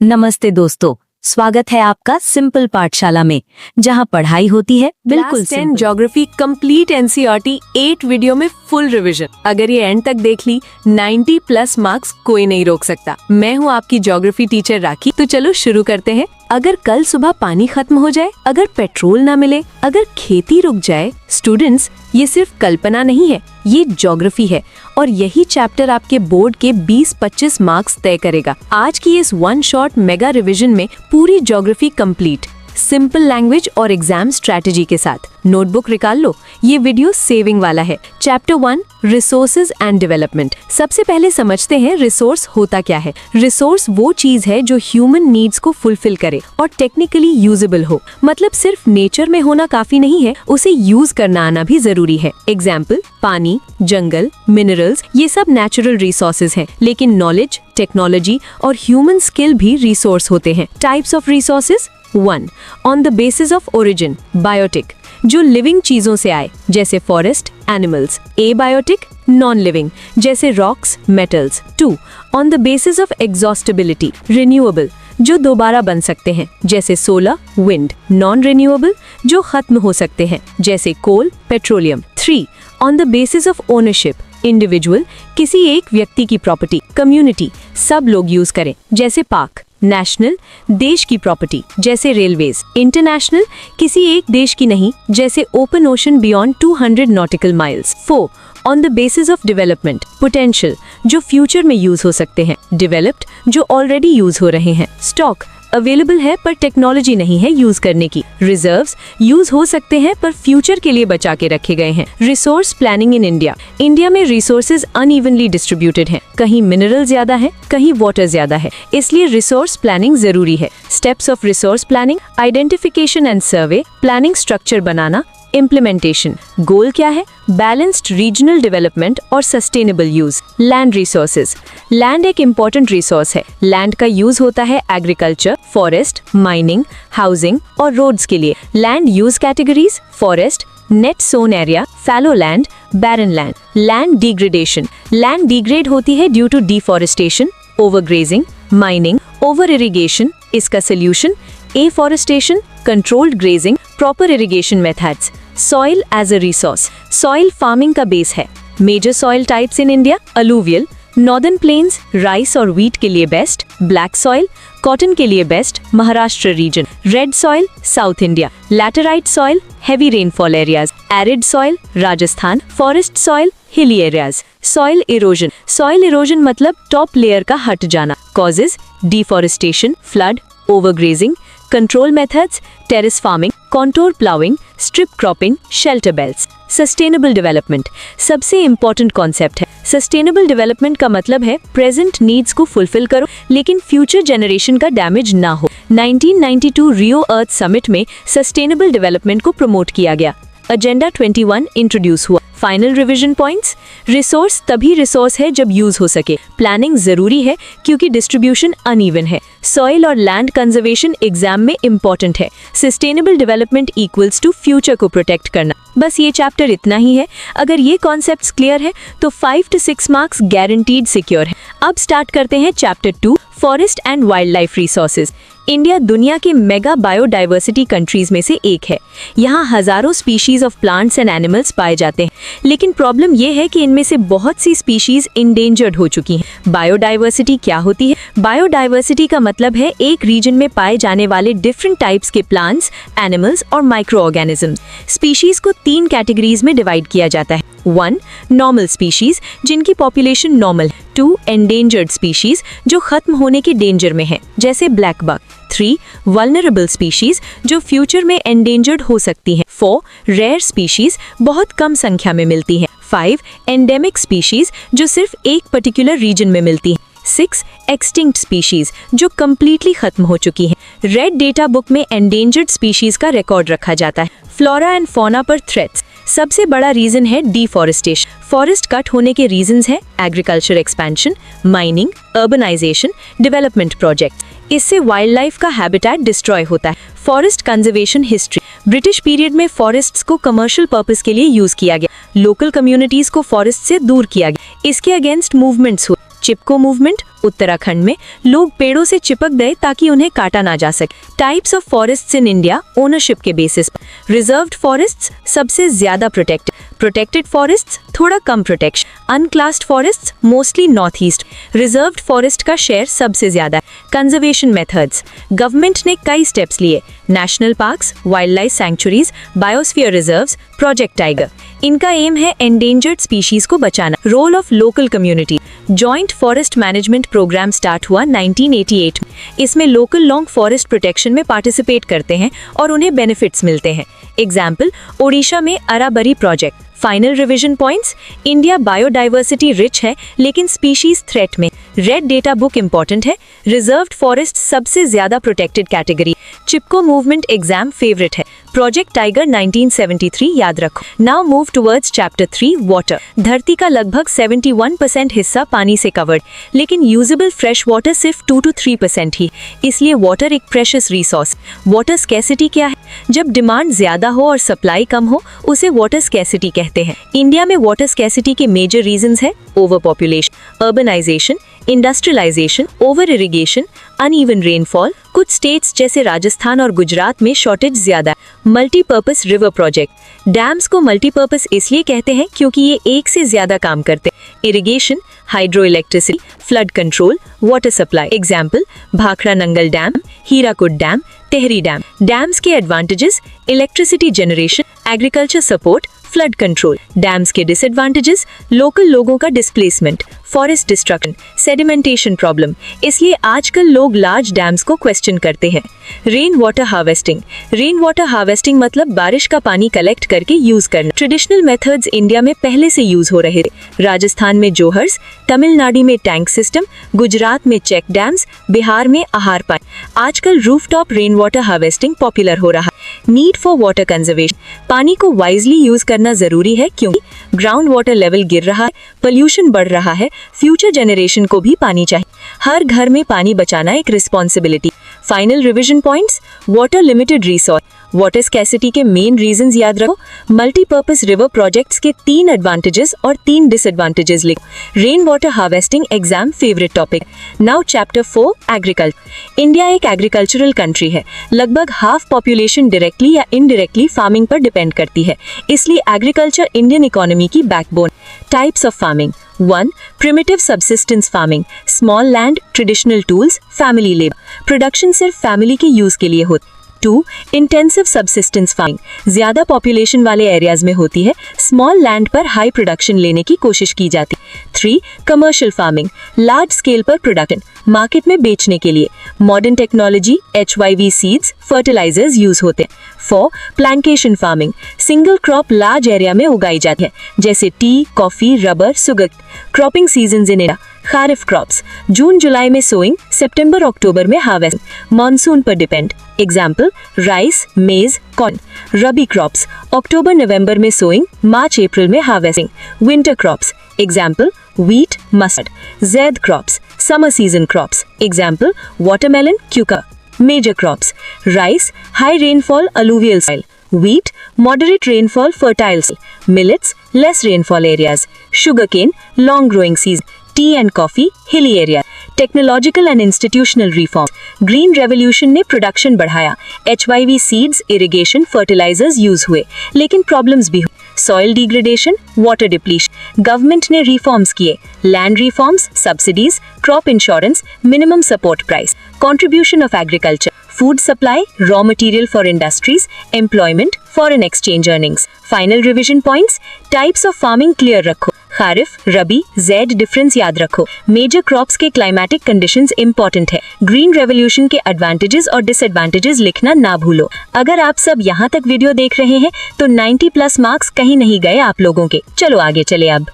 नमस्ते दोस्तों, स्वागत है आपका सिंपल पाठशाला में, जहां पढ़ाई होती है बिल्कुल class 10 geography complete NCERT 8 video में फुल रिवीजन। अगर ये एंड तक देख ली 90 प्लस मार्क्स कोई नहीं रोक सकता। मैं हूँ आपकी ज्योग्राफी टीचर राखी। तो चलो शुरू करते हैं। अगर कल सुबह पानी खत्म हो जाए, अगर पेट्रोल ना मिले, अगर खेती रुक जाए, स्टूडेंट्स ये सिर्फ कल्पना नहीं है, ये ज्योग्राफी है और यही चैप्टर आपके बोर्ड के 20-25 मार्क्स तय करेगा। आज की इस वन शॉट मेगा रिवीजन में पूरी ज्योग्राफी कंप्लीट, सिंपल लैंग्वेज और एग्जाम स्ट्रेटेजी के साथ। नोटबुक निकाल लो, ये वीडियो सेविंग वाला है। Chapter 1 resources and development. सबसे पहले समझते हैं रिसोर्स होता क्या है। रिसोर्स वो चीज है जो ह्यूमन नीड्स को फुलफिल करे और टेक्निकली यूजेबल हो। मतलब सिर्फ नेचर में होना काफी नहीं है, उसे यूज करना आना भी जरूरी है। एग्जाम्पल, पानी, जंगल, मिनरल्स, ये सब नेचुरल रिसोर्सेज हैं, लेकिन नॉलेज, टेक्नोलॉजी और ह्यूमन स्किल भी रिसोर्स होते हैं। Types of resources. 1. On the basis of origin, biotic, जो लिविंग चीजों से आए, जैसे forest, animals. Abiotic, non living, जैसे rocks, metals. 2. On the basis of exhaustibility, renewable, जो दोबारा बन सकते हैं, जैसे सोलर, विंड। नॉन रिन्यूएबल, जो खत्म हो सकते हैं, जैसे coal, petroleum. 3. On the basis of ownership, individual, किसी एक व्यक्ति की प्रॉपर्टी। कम्युनिटी, सब लोग यूज करें, जैसे पार्क। नेशनल, देश की प्रॉपर्टी, जैसे रेलवेज। इंटरनेशनल, किसी एक देश की नहीं, जैसे open ocean beyond 200 nautical miles. 4. On the basis of development, potential, जो फ्यूचर में यूज हो सकते हैं। डेवलप्ड, जो ऑलरेडी यूज हो रहे हैं। स्टॉक, अवेलेबल है पर टेक्नोलॉजी नहीं है यूज करने की। रिजर्व्स, यूज हो सकते हैं पर फ्यूचर के लिए बचा के रखे गए हैं। Resource planning in India. India में रिसोर्सेज अनइवनली डिस्ट्रीब्यूटेड हैं, कहीं मिनरल ज्यादा है, कहीं वाटर ज्यादा है, इसलिए रिसोर्स प्लानिंग जरूरी है। Steps of resource planning, identification and survey, planning structure बनाना, इम्प्लीमेंटेशन। गोल क्या है? बैलेंस्ड रीजनल डेवलपमेंट और sustainable use. Land resources. Land एक इम्पोर्टेंट रिसोर्स है। लैंड का यूज होता है एग्रीकल्चर, फॉरेस्ट, माइनिंग, हाउसिंग और रोड्स के लिए। Land use categories, forest, net sown area, fallow land, barren land. Land degradation. Land degrade होती है due to deforestation, overgrazing, mining, over irrigation. इसका solution, afforestation, controlled grazing, proper irrigation methods. Soil as a resource. Soil farming का base है। Major soil types in India, alluvial, northern plains, rice और wheat के लिए best. Black soil, cotton के लिए best, Maharashtra region. Red soil, south India. Laterite soil, heavy rainfall areas. Arid soil, Rajasthan. Forest soil, hilly areas. Soil erosion. Soil erosion मतलब top layer का हट जाना। Causes, deforestation, flood, overgrazing. Control methods, terrace farming, contour ploughing, strip cropping, shelter belts. Sustainable development सबसे important concept है। Sustainable development का मतलब है present needs को फुलफिल करो लेकिन फ्यूचर जनरेशन का डैमेज ना हो। 1992 रियो अर्थ समिट में सस्टेनेबल डेवलपमेंट को प्रमोट किया गया। एजेंडा 21 इंट्रोड्यूस हुआ। Final revision points. रिसोर्स तभी रिसोर्स है जब यूज हो सके। प्लानिंग जरूरी है क्योंकि डिस्ट्रीब्यूशन अनइवन है। सॉइल और लैंड कंजर्वेशन एग्जाम में इंपॉर्टेंट है। Sustainable development equals to future को प्रोटेक्ट करना। बस ये चैप्टर इतना ही है। अगर ये कॉन्सेप्ट्स क्लियर है तो 5 to 6 मार्क्स गारंटीड सिक्योर है। अब स्टार्ट करते हैं chapter 2 forest and wild life resources. India दुनिया के मेगा बायोडाइवर्सिटी कंट्रीज में से एक है। यहाँ हजारों species of plants and animals पाए जाते हैं, लेकिन प्रॉब्लम ये है कि इनमें से बहुत सी स्पीशीज इंडेंजर्ड हो चुकी हैं। बायोडाइवर्सिटी क्या होती है? बायोडाइवर्सिटी का मतलब है एक रीजन में पाए जाने वाले डिफरेंट टाइप्स के प्लांट्स, एनिमल्स और माइक्रो ऑर्गेनिजम्स। स्पीशीज को 3 कैटेगरीज में डिवाइड किया जाता है। 1. नॉर्मल स्पीशीज, जिनकी पॉपुलेशन नॉर्मल है। 2. एंडेंजर्ड स्पीशीज, जो खत्म होने के डेंजर में है, जैसे ब्लैक बक। 3. वल्नरेबल स्पीशीज, जो फ्यूचर में एंडेंजर्ड हो सकती हैं। 4. रेयर स्पीशीज, बहुत कम संख्या में मिलती हैं। 5. एंडेमिक स्पीशीज, जो सिर्फ एक पर्टिकुलर रीजन में मिलती हैं। 6. एक्सटिंक्ट स्पीशीज, जो कम्प्लीटली खत्म हो चुकी हैं। रेड डेटा बुक में एंडेंजर्ड स्पीशीज का रिकॉर्ड रखा जाता है। फ्लोरा एंड फौना पर थ्रेट्स। सबसे बड़ा रीजन है डिफॉरेस्टेशन। फॉरेस्ट कट होने के रीजंस है agriculture expansion, mining, urbanisation, development project. इससे वाइल्ड लाइफ का हैबिटेट डिस्ट्रॉय होता है। Forest conservation history. British period में फॉरेस्ट्स को कमर्शियल पर्पस के लिए यूज किया गया। लोकल कम्युनिटीज को फॉरेस्ट से दूर किया गया। इसके अगेंस्ट मूवमेंट्स हुए। चिपको मूवमेंट, उत्तराखंड में लोग पेड़ों से चिपक गए ताकि उन्हें काटा ना जा सके। Types of forests in India, ownership के बेसिस पर। रिजर्व्ड फॉरेस्ट्स सबसे ज्यादा प्रोटेक्टेड, प्रोटेक्टेड फॉरेस्ट्स थोड़ा कम protection, unclassed forests mostly north east. Reserved forest का शेयर सबसे ज्यादा है। कंजर्वेशन मेथड्स, गवर्नमेंट ने कई स्टेप्स लिए, national parks, wild life sanctuaries, biosphere reserves, project tiger. इनका एम है एंडेंजर्ड स्पीशीज को बचाना। Role of local community, joint forest management programme start हुआ 1988 में। इसमें लोकल लोग फॉरेस्ट प्रोटेक्शन में पार्टिसिपेट करते हैं और उन्हें बेनिफिट्स मिलते हैं। एग्जाम्पल, ओडिशा में Arabari project. Final revision points, India biodiversity rich है लेकिन स्पीशीज थ्रेट में। रेड डेटा बुक इंपॉर्टेंट है। रिजर्व्ड फॉरेस्ट सबसे ज्यादा protected category. Chipko movement exam favourite है। प्रोजेक्ट टाइगर 1973 याद रखो। Now move towards chapter 3, water. धरती का लगभग 71% हिस्सा पानी से कवर्ड, लेकिन यूजेबल फ्रेश वाटर सिर्फ 2 to 3% ही। इसलिए वाटर एक प्रेशियस रिसोर्स। वाटर स्कैसिटी क्या है? जब डिमांड ज्यादा हो और सप्लाई कम हो, उसे वाटर स्कैसिटी कहते हैं। इंडिया में वाटर स्कैसिटी के मेजर रीजंस है over population, urbanisation, industrialisation, over irrigation, uneven rainfall. कुछ स्टेट्स जैसे राजस्थान और गुजरात में शॉर्टेज ज्यादा है। मल्टीपर्पस रिवर प्रोजेक्ट, डैम्स को मल्टीपर्पस इसलिए कहते हैं क्योंकि ये एक से ज्यादा काम करते हैं। Irrigation, hydro electricity, flood control, water supply. Example, Bhakra Nangal dam, Hirakud dam, Tehri dam. Dams के advantages, electricity generation, agriculture support, flood control. Dams के डिसएडवांटेजेस, लोकल लोगों का displacement, forest destruction, sedimentation problem. इसलिए आजकल लोग लार्ज डैम्स को क्वेश्चन करते हैं। Rain water harvesting, rain water harvesting मतलब बारिश का पानी कलेक्ट करके यूज करना। ट्रेडिशनल मेथड्स इंडिया में पहले से यूज हो रहे थे। राजस्थान में जोहर्स, तमिलनाडु में टैंक सिस्टम, गुजरात में चेक डैम्स, बिहार में आहार पानी। आजकल rooftop rain water harvesting popular हो रहा है। नीड फॉर वाटर कंजर्वेशन, पानी को वाइजली यूज करना जरूरी है क्योंकि ग्राउंड वाटर लेवल गिर रहा है, पोल्यूशन बढ़ रहा है, फ्यूचर जनरेशन को भी पानी चाहिए। हर घर में पानी बचाना एक responsibility. Final revision points, water limited resource. Water scarcity के मेन रीजंस याद रखो। मल्टीपर्पस रिवर प्रोजेक्ट्स के 3 एडवांटेजेस और 3 डिसएडवांटेजेस लिखो। Rain water harvesting exam favourite topic. Now chapter 4, agriculture. India एक एग्रीकल्चरल कंट्री है। लगभग हाफ पॉपुलेशन डायरेक्टली या इनडायरेक्टली फार्मिंग पर डिपेंड करती है, इसलिए एग्रीकल्चर इंडियन इकोनॉमी की backbone. Types of farming, 1. Primitive subsistence farming, small land, traditional tools, family labor. Production सिर्फ फैमिली के यूज के लिए होती। 2. इंटेंसिव सब्सिस्टेंस फार्मिंग, ज्यादा पॉपुलेशन वाले एरियाज में होती है, स्मॉल लैंड पर हाई प्रोडक्शन लेने की कोशिश की जाती। 3. कमर्शियल फार्मिंग, लार्ज स्केल पर प्रोडक्शन, मार्केट में बेचने के लिए। Modern technology, HYV seeds, fertilisers use होते हैं। 4. Plantation farming, single crop large area में उगाई जाती है, जैसे tea, coffee, rubber, sugar. Cropping seasons in India, kharif crops, जून जुलाई में सोइंग, सितंबर अक्टूबर में हार्वेस्टिंग, मॉनसून पर depend. Example, rice, maize, corn. Rabi crops, अक्टूबर नवंबर में सोइंग, मार्च अप्रैल में harvesting. Winter crops, example, wheat, mustard. Zaid crops, summer season crops. Example, watermelon, cucumber. Major crops, rice, high rainfall alluvial soil. Wheat, moderate rainfall fertile soil. Millets, less rainfall areas. Sugarcane, long growing season. Tea and coffee, hilly area. Technological and institutional reform, green revolution ने production बढ़ाया, HYV seeds, irrigation, fertilisers use हुए, लेकिन problems भी हुए। Soil degradation, water depletion, government ने reforms किए, land reforms, subsidies, crop insurance, minimum support price. Contribution of agriculture, food supply, raw material for industries, employment, foreign exchange earnings. Final revision points, types of farming clear रखो। Kharif, rabi, zaid difference याद रखो। Major crops के climatic conditions important है। Green revolution के advantages और disadvantages लिखना ना भूलो। अगर आप सब यहाँ तक वीडियो देख रहे हैं तो 90+ मार्क्स कहीं नहीं गए आप लोगों के। चलो आगे चले अब।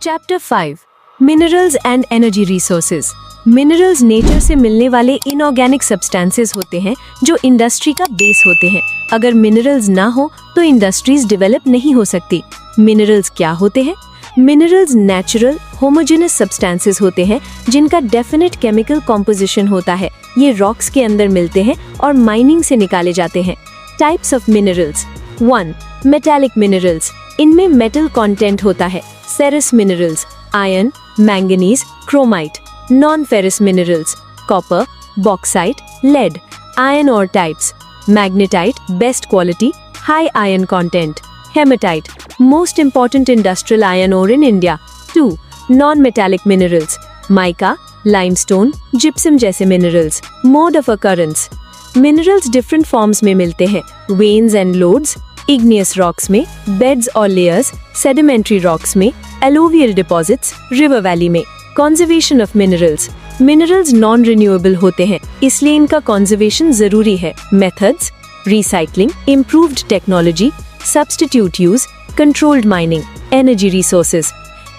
Chapter 5, minerals and energy resources. Minerals nature से मिलने वाले इनऑर्गेनिक सब्सटेंसेस होते हैं जो इंडस्ट्री का बेस होते हैं। अगर मिनरल्स ना हो तो इंडस्ट्रीज डेवलप नहीं हो सकती। मिनरल्स क्या होते हैं? मिनरल्स नेचुरल होमोजेनस सब्सटेंसेस होते हैं जिनका डेफिनेट केमिकल कॉम्पोजिशन होता है। ये रॉक्स के अंदर मिलते हैं और माइनिंग से निकाले जाते हैं। Types of minerals. 1. Metallic minerals, इनमें मेटल कंटेंट होता है। सेरस minerals, iron, manganese, chromite. Non-ferrous minerals, copper, bauxite, lead. Iron ore types, magnetite, best quality, high iron content. Hematite, most important industrial iron ore in India. 2. Non-metallic minerals, mica, limestone, gypsum जैसे minerals. Mode of occurrence, minerals different forms में मिलते हैं. Veins and lodes, igneous rocks में, beds और layers, sedimentary rocks में, alluvial deposits, river valley में. Conservation of minerals, minerals non-renewable होते हैं, इसलिए इनका conservation जरूरी है. Methods, recycling, improved technology, substitute use, controlled mining. Energy resources,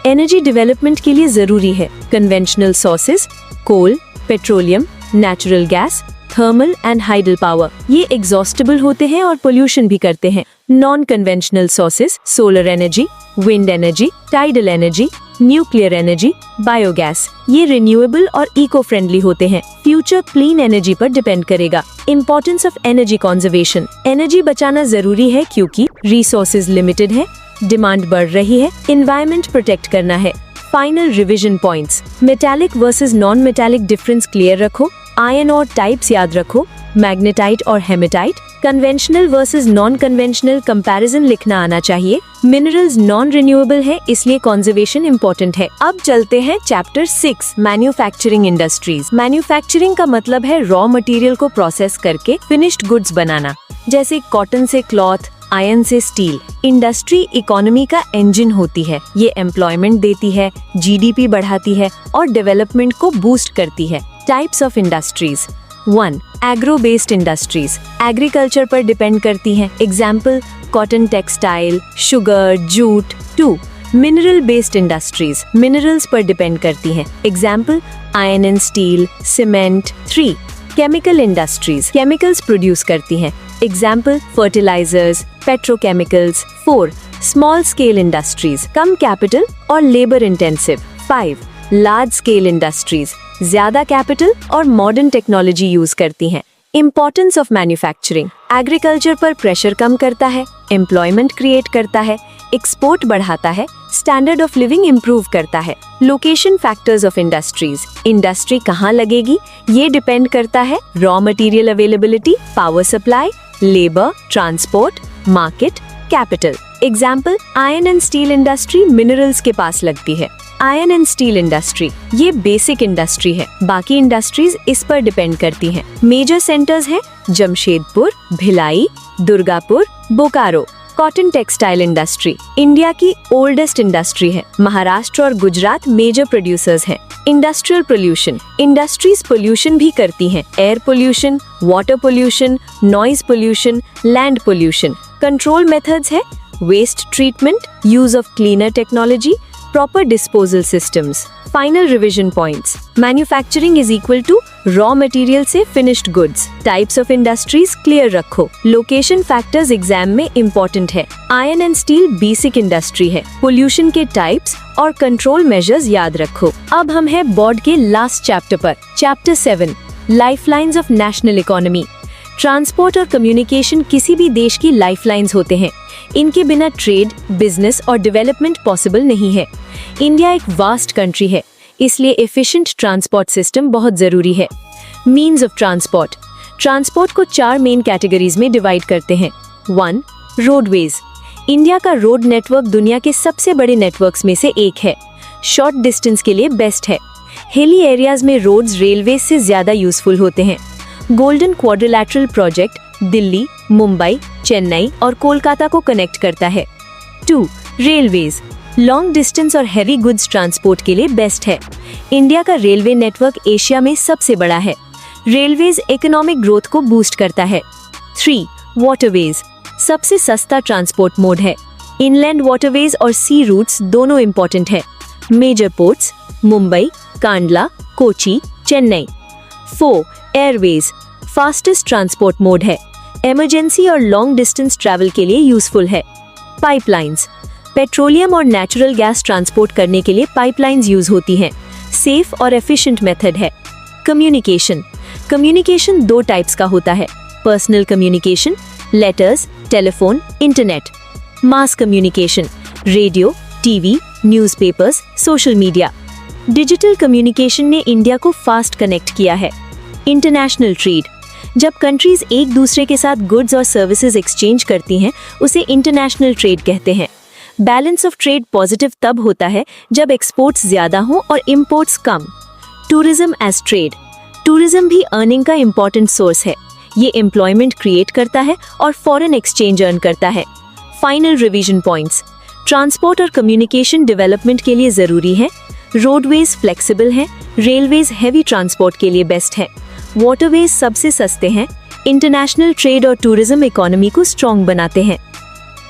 energy development के लिए जरूरी है. Conventional sources, coal, petroleum, natural gas, thermal and hydel power, ये एग्जॉस्टेबल होते हैं और पोल्यूशन भी करते हैं. Non conventional sources, solar energy, wind energy, tidal energy, nuclear energy, biogas, ये रिन्यूएबल और इको फ्रेंडली होते हैं. फ्यूचर क्लीन एनर्जी पर डिपेंड करेगा. Importance of energy conservation, energy बचाना जरूरी है क्योंकि रिसोर्सेज लिमिटेड है, डिमांड बढ़ रही है, एनवायरनमेंट प्रोटेक्ट करना है. Final revision points, metallic versus non metallic difference clear रखो. आयरन और टाइप्स याद रखो. मैग्नेटाइट और haematite. Conventional versus non conventional comparison लिखना आना चाहिए. मिनरल्स नॉन रिन्यूएबल है, इसलिए कंजर्वेशन इंपॉर्टेंट है. अब चलते हैं चैप्टर 6, मैन्युफैक्चरिंग इंडस्ट्रीज. मैन्युफैक्चरिंग का मतलब है रॉ मटेरियल को प्रोसेस करके फिनिश्ड गुड्स बनाना, जैसे कॉटन से क्लॉथ, आयरन से स्टील. इंडस्ट्री इकोनॉमी का इंजन होती है. ये एम्प्लॉयमेंट देती है, जीडीपी बढ़ाती है और डेवलपमेंट को बूस्ट करती है. Types of industries. 1. Agro based industries, agriculture पर डिपेंड करती हैं. Example cotton textile, sugar, jute. 2. Mineral based industries, minerals पर डिपेंड करती हैं. Example iron and steel, cement. 3. Chemical industries, chemicals produce करती हैं. Example fertilisers, petrochemicals. 4. Small scale industries, कम capital और labour intensive. 5. Large scale industries, ज्यादा capital और modern technology use करती हैं. इंपॉर्टेंस ऑफ मैन्युफैक्चरिंग, एग्रीकल्चर पर प्रेशर कम करता है, एम्प्लॉयमेंट क्रिएट करता है, एक्सपोर्ट बढ़ाता है, स्टैंडर्ड ऑफ लिविंग इम्प्रूव करता है. Location factors of industries, industry कहाँ लगेगी ये डिपेंड करता है. Raw material availability, power supply, labour, transport, market, capital. Example iron and steel industry minerals के पास लगती है. आयरन एंड स्टील इंडस्ट्री ये बेसिक इंडस्ट्री है, बाकी इंडस्ट्रीज इस पर डिपेंड करती हैं. मेजर सेंटर्स हैं Jamshedpur, Bhilai, Durgapur, Bokaro. Cotton textile industry India की ओल्डेस्ट इंडस्ट्री है. महाराष्ट्र और गुजरात मेजर प्रोड्यूसर्स हैं. इंडस्ट्रियल पोल्यूशन, इंडस्ट्रीज पोल्यूशन भी करती हैं. Air pollution, water pollution, noise pollution, land pollution. Control methods है waste treatment, use of cleaner technology, proper disposal systems. Final revision points. Manufacturing is equal to raw material से finished goods. Types of industries clear रखो. Location factors exam में important है. Iron and steel basic industry है. Pollution के types और control measures याद रखो. अब हम हैं बोर्ड के last chapter पर. Chapter 7. Lifelines of national economy. Transport और कम्युनिकेशन किसी भी देश की लाइफलाइंस होते हैं. इनके बिना ट्रेड, बिजनेस और डेवलपमेंट पॉसिबल नहीं है. इंडिया एक वास्ट कंट्री है, इसलिए एफिशिएंट ट्रांसपोर्ट सिस्टम बहुत जरूरी है. मीन्स ऑफ ट्रांसपोर्ट, ट्रांसपोर्ट को 4 मेन कैटेगरीज में डिवाइड करते हैं. 1. रोडवेज, इंडिया का रोड नेटवर्क दुनिया के सबसे बड़े नेटवर्क्स में से एक है. शॉर्ट डिस्टेंस के लिए बेस्ट है. हिली एरियाज में रोड्स रेलवे से ज्यादा यूजफुल होते हैं. Golden quadrilateral project Delhi, Mumbai, Chennai और कोलकाता को कनेक्ट करता है. 2. रेलवेज, लॉन्ग डिस्टेंस और हैवी गुड्स ट्रांसपोर्ट के लिए बेस्ट है. इंडिया का रेलवे नेटवर्क एशिया में सबसे बड़ा है. रेलवेज इकोनॉमिक ग्रोथ को बूस्ट करता है. 3. वाटरवेज, सबसे सस्ता ट्रांसपोर्ट मोड है. इनलैंड वाटरवेज और सी रूट्स दोनों इंपॉर्टेंट है. Major ports Mumbai, Kandla, Kochi, Chennai. 4. Airways, fastest transport mode है. इमरजेंसी और लॉन्ग डिस्टेंस ट्रैवल के लिए यूजफुल है. पाइपलाइंस, पेट्रोलियम और नेचुरल गैस ट्रांसपोर्ट करने के लिए पाइपलाइंस यूज होती हैं. सेफ और एफिशिएंट मेथड है. कम्युनिकेशन, कम्युनिकेशन 2 टाइप्स का होता है. Personal communication, letters, telephone, internet. Mass communication, radio, TV, newspapers, social media. Digital communication ने इंडिया को फास्ट कनेक्ट किया है। इंटरनेशनल ट्रेड, जब कंट्रीज एक दूसरे के साथ गुड्स और सर्विसेज एक्सचेंज करती हैं, उसे इंटरनेशनल ट्रेड कहते हैं। बैलेंस ऑफ ट्रेड पॉजिटिव तब होता है जब एक्सपोर्ट्स ज्यादा हों और इंपोर्ट्स कम। टूरिज्म एज ट्रेड, टूरिज्म भी अर्निंग का इम्पोर्टेंट सोर्स है। ये एम्प्लॉयमेंट क्रिएट करता है और फॉरेन एक्सचेंज अर्न करता है। फाइनल रिवीजन पॉइंट्स, ट्रांसपोर्ट और कम्युनिकेशन डेवलपमेंट के लिए ज़रूरी है। रोडवेज फ्लेक्सिबल हैं, रेलवेज हैवी ट्रांसपोर्ट के लिए बेस्ट है, वाटरवेज सबसे सस्ते हैं। इंटरनेशनल ट्रेड और टूरिज्म इकोनॉमी को स्ट्रॉन्ग बनाते हैं।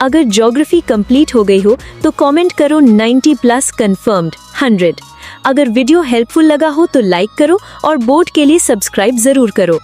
अगर ज्योग्राफी कंप्लीट हो गई हो तो कमेंट करो 90+ कंफर्म्ड 100। अगर वीडियो हेल्पफुल लगा हो तो लाइक करो और बोर्ड के लिए सब्सक्राइब जरूर करो।